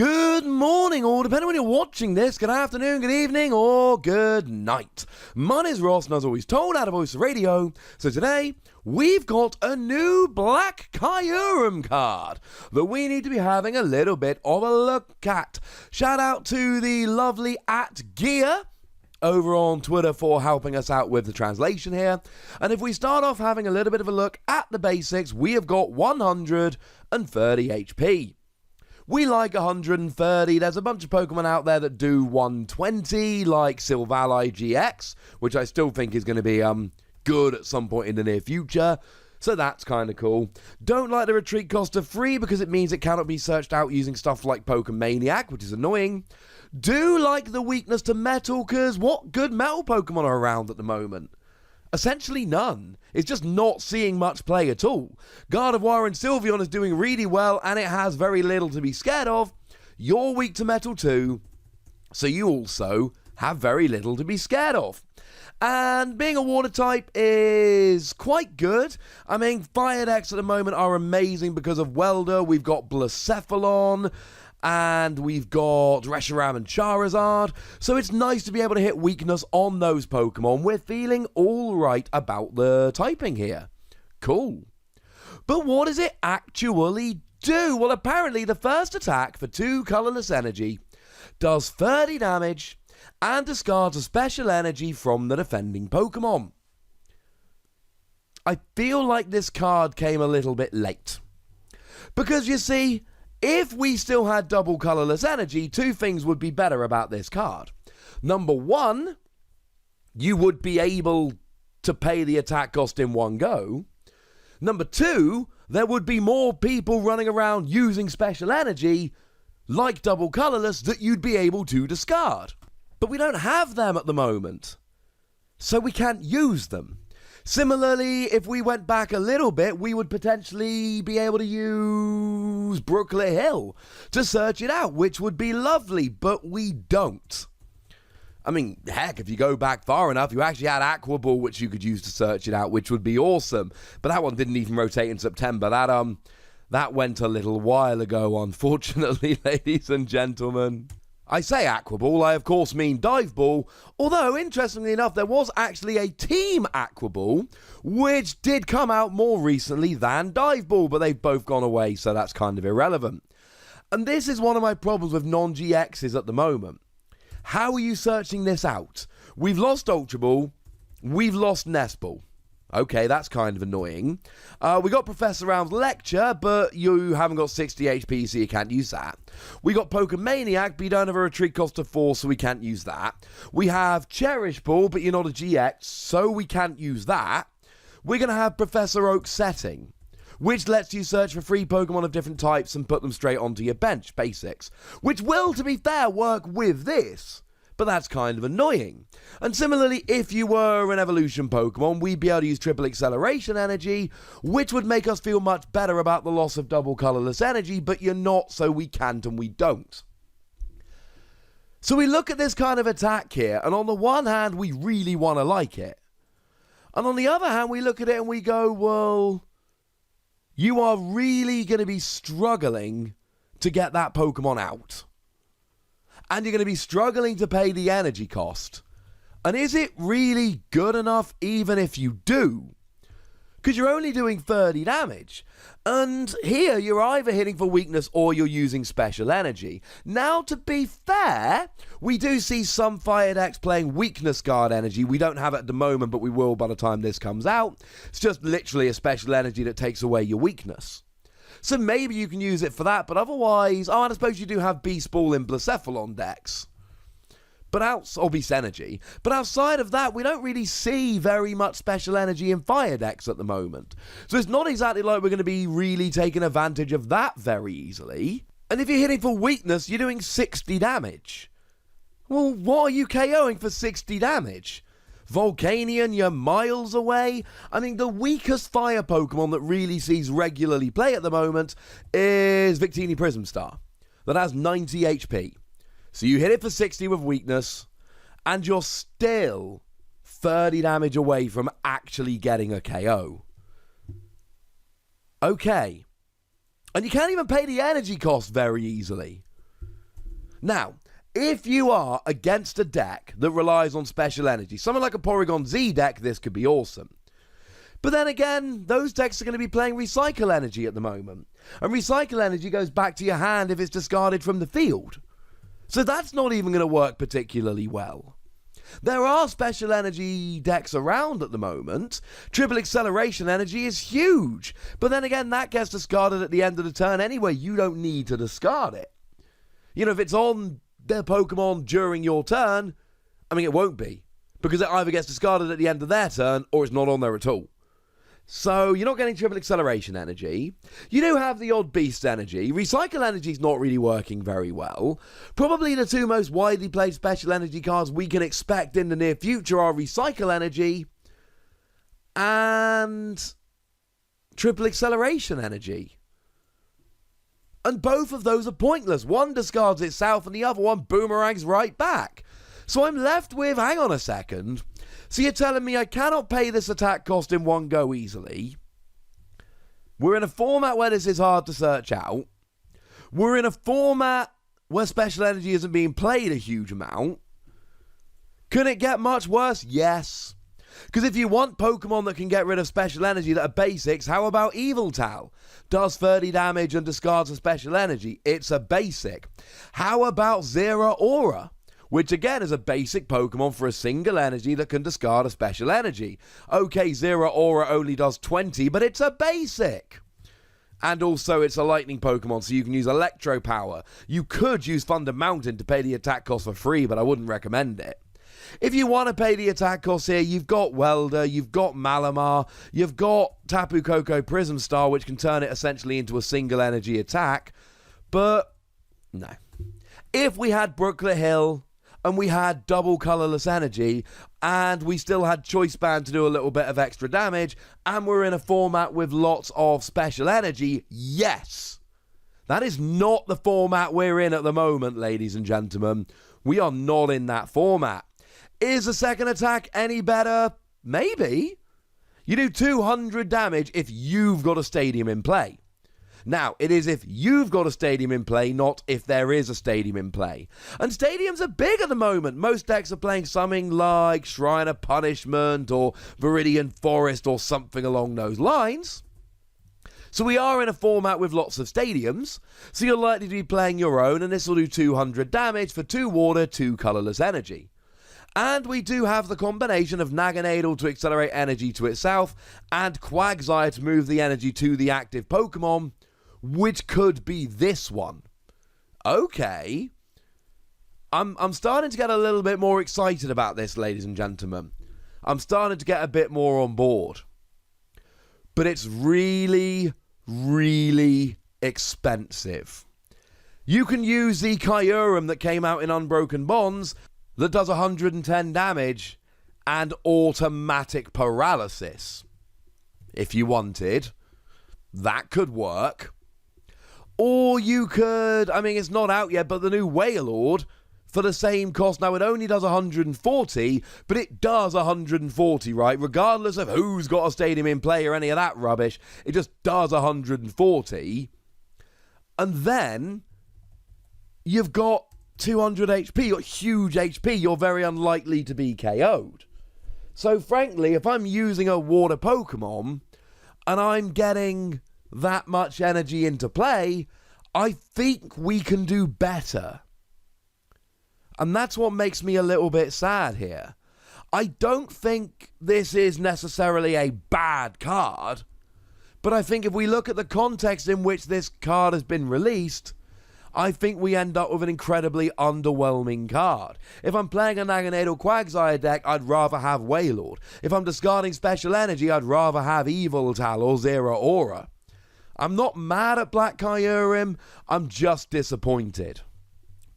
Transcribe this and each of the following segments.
Good morning, or depending on when you're watching this, good afternoon, good evening, or good night. My name is Ross, and as always told, out of Voice of Radio. So today, we've got a new Black Kyurem card that we need to be having a little bit of a look at. Shout out to the lovely @Gear over on Twitter for helping us out with the translation here. And if we start off having a little bit of a look at the basics, we have got 130 HP. We like 130. There's a bunch of Pokemon out there that do 120, like Silvally GX, which I still think is going to be good at some point in the near future. So that's kind of cool. Don't like the retreat cost of 3 because it means it cannot be searched out using stuff like Pokemaniac, which is annoying. Do like the weakness to metal, because what good metal Pokemon are around at the moment? Essentially none. It's just not seeing much play at all. Gardevoir and Sylveon is doing really well, and it has very little to be scared of. You're weak to metal too, so you also have very little to be scared of. And being a water type is quite good. I mean, fire decks at the moment are amazing because of Welder. We've got Blacephalon, and we've got Reshiram and Charizard, so it's nice to be able to hit weakness on those Pokemon. We're feeling alright about the typing here. Cool. But what does it actually do? Well, apparently the first attack for 2 colorless energy does 30 damage and discards a special energy from the defending Pokemon. I feel like this card came a little bit late. Because you see, if we still had double colorless energy, 2 things would be better about this card. Number 1, you would be able to pay the attack cost in one go. Number 2, there would be more people running around using special energy, like double colorless, that you'd be able to discard. But we don't have them at the moment, so we can't use them. Similarly, if we went back a little bit, we would potentially be able to use Brooklet Hill to search it out, which would be lovely, but we don't. I mean, heck, if you go back far enough, you actually had Aqua Ball, which you could use to search it out, which would be awesome. But that one didn't even rotate in September. That went a little while ago, unfortunately, ladies and gentlemen. I say Aqua Ball, I of course mean Dive Ball, although interestingly enough there was actually a Team Aqua Ball which did come out more recently than Dive Ball, but they've both gone away, so that's kind of irrelevant. And this is one of my problems with non-GXs at the moment. How are you searching this out? We've lost Ultra Ball, we've lost Nest Ball. Okay, that's kind of annoying. We got Professor Round's Lecture, but you haven't got 60 HP, so you can't use that. We got Pokemaniac, but you don't have a retreat cost of 4, so we can't use that. We have Cherish Ball, but you're not a GX, so we can't use that. We're going to have Professor Oak's Setting, which lets you search for 3 Pokemon of different types and put them straight onto your bench, basics. Which will, to be fair, work with this. But that's kind of annoying. And similarly, if you were an evolution Pokemon, we'd be able to use triple acceleration energy, which would make us feel much better about the loss of double colorless energy, but you're not, so we can't and we don't. So we look at this kind of attack here, and on the one hand, we really want to like it. And on the other hand, we look at it and we go, well, you are really going to be struggling to get that Pokemon out. And you're going to be struggling to pay the energy cost. And is it really good enough even if you do? Because you're only doing 30 damage. And here you're either hitting for weakness or you're using special energy. Now, to be fair, we do see some fire decks playing weakness guard energy. We don't have it at the moment, but we will by the time this comes out. It's just literally a special energy that takes away your weakness. So maybe you can use it for that, but otherwise, and I suppose you do have Beast Ball in Blacephalon decks. Or Beast Energy. But outside of that, we don't really see very much special energy in fire decks at the moment. So it's not exactly like we're going to be really taking advantage of that very easily. And if you're hitting for weakness, you're doing 60 damage. Well, what are you KOing for 60 damage? Volcanion, you're miles away. I mean, the weakest fire Pokemon that really sees regularly play at the moment is Victini Prism Star, that has 90 HP. So you hit it for 60 with weakness, and you're still 30 damage away from actually getting a KO. Okay. And you can't even pay the energy cost very easily. Now, if you are against a deck that relies on special energy, something like a Porygon Z deck, this could be awesome. But then again, those decks are going to be playing Recycle Energy at the moment. And Recycle Energy goes back to your hand if it's discarded from the field. So that's not even going to work particularly well. There are special energy decks around at the moment. Triple Acceleration Energy is huge. But then again, that gets discarded at the end of the turn anyway. You don't need to discard it. You know, if it's on their Pokemon during your turn, I mean, it won't be. Because it either gets discarded at the end of their turn, or it's not on there at all. So you're not getting Triple Acceleration Energy. You do have the odd Beast Energy. Recycle Energy is not really working very well. Probably the two most widely played special energy cards we can expect in the near future are Recycle Energy and Triple Acceleration Energy. And both of those are pointless. One discards itself and the other one boomerangs right back. So I'm left with, hang on a second. So you're telling me I cannot pay this attack cost in one go easily. We're in a format where this is hard to search out. We're in a format where special energy isn't being played a huge amount. Could it get much worse? Yes. Because if you want Pokemon that can get rid of special energy that are basics, how about Eviltal? Does 30 damage and discards a special energy. It's a basic. How about Zeraora? Which again is a basic Pokemon for a single energy that can discard a special energy. Okay, Zeraora only does 20, but it's a basic. And also it's a lightning Pokemon, so you can use Electro Power. You could use Thunder Mountain to pay the attack cost for free, but I wouldn't recommend it. If you want to pay the attack cost here, you've got Welder, you've got Malamar, you've got Tapu Koko Prism Star, which can turn it essentially into a single energy attack. But, no. If we had Brooklet Hill, and we had double colorless energy, and we still had Choice Band to do a little bit of extra damage, and we're in a format with lots of special energy, yes. That is not the format we're in at the moment, ladies and gentlemen. We are not in that format. Is a second attack any better? Maybe. You do 200 damage if you've got a stadium in play. Now, it is if you've got a stadium in play, not if there is a stadium in play. And stadiums are big at the moment. Most decks are playing something like Shrine of Punishment or Viridian Forest or something along those lines. So we are in a format with lots of stadiums. So you're likely to be playing your own, and this will do 200 damage for 2 water, 2 colorless energy. And we do have the combination of Naganadel to accelerate energy to itself and Quagsire to move the energy to the active Pokemon, which could be this one. Okay. I'm starting to get a little bit more excited about this, ladies and gentlemen. I'm starting to get a bit more on board. But it's really, really expensive. You can use the Kyurem that came out in Unbroken Bonds that does 110 damage and automatic paralysis. If you wanted, that could work. Or you could, I mean, it's not out yet, but the new Wailord for the same cost. Now, it only does 140, but it does 140, right? Regardless of who's got a stadium in play or any of that rubbish, it just does 140. And then you've got 200 HP, you've got huge HP, you're very unlikely to be KO'd. So, frankly, if I'm using a water Pokemon and I'm getting that much energy into play, I think we can do better. And that's what makes me a little bit sad here. I don't think this is necessarily a bad card, but I think if we look at the context in which this card has been released, I think we end up with an incredibly underwhelming card. If I'm playing a Naganadel Quagsire deck, I'd rather have Wailord. If I'm discarding special energy, I'd rather have Eviltal or Zeraora. I'm not mad at Black Kyurem, I'm just disappointed.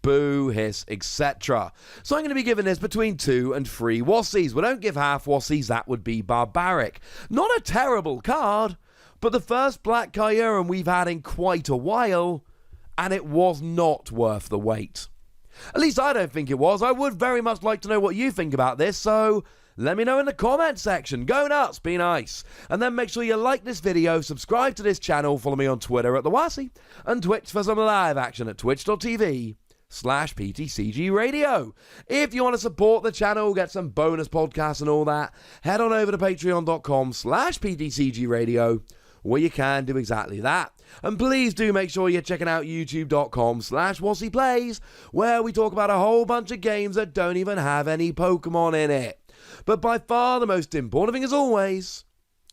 Boo, hiss, etc. So I'm going to be giving this between 2 and 3 Wassies. We don't give half Wassies, that would be barbaric. Not a terrible card, but the first Black Kyurem we've had in quite a while, and it was not worth the wait. At least I don't think it was. I would very much like to know what you think about this, so let me know in the comment section. Go nuts, be nice. And then make sure you like this video, subscribe to this channel, follow me on Twitter at The Wassie, and Twitch for some live action at twitch.tv/. patreon.com/PTCGRadio. If you want to support the channel, get some bonus podcasts and all that, head on over to patreon.com/PTCGRadio, where you can do exactly that. And please do make sure you're checking out youtube.com/WassiePlays, where we talk about a whole bunch of games that don't even have any Pokemon in it. But by far the most important thing, as always,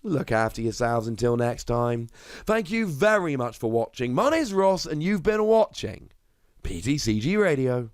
look after yourselves until next time. Thank you very much for watching. My name's Ross, and you've been watching PTCG Radio.